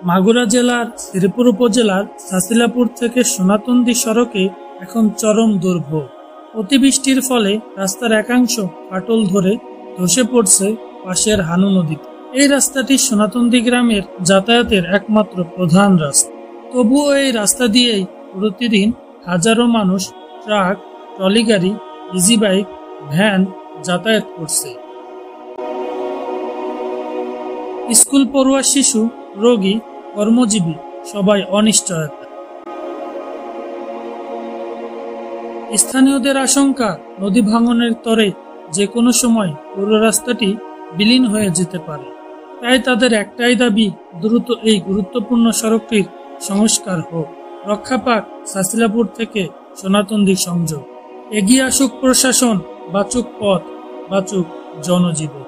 মাগুরা জেলার শ্রীপুর উপজেলার ছাছিলাপুর থেকে সোনাতন্দি সড়কে এখন চরম দুর্ভোগ। অতিবৃষ্টির ফলে রাস্তার একাংশ ফাটল ধরে ধসে পড়ছে পাশের হানু নদীতে। এই রাস্তাটি সোনাতন্দি গ্রামের যাতায়াতের একমাত্র প্রধান রাস্তা। তবুও এই রাস্তা দিয়েই প্রতিদিন হাজারো মানুষ ট্রাক, ট্রলি গাড়ি, ইজি বাইক, ভ্যান যাতায়াত করছে। স্কুল পড়ুয়া শিশু, রোগী, কর্মজীবী সবাই অনিশ্চয়তা। স্থানীয়দের আশঙ্কা, নদী ভাঙনের তরে যে কোনো সময় পুরো রাস্তাটি বিলীন হয়ে যেতে পারে। তাই তাদের একটাই দাবি, দ্রুত এই গুরুত্বপূর্ণ সড়কটির সংস্কার হোক, রক্ষা পাক ছাছিলাপুর থেকে সোনাতন্দি সংযোগ। এগিয়ে আসুক প্রশাসন, বাঁচুক পথ, বাঁচুক জনজীবন।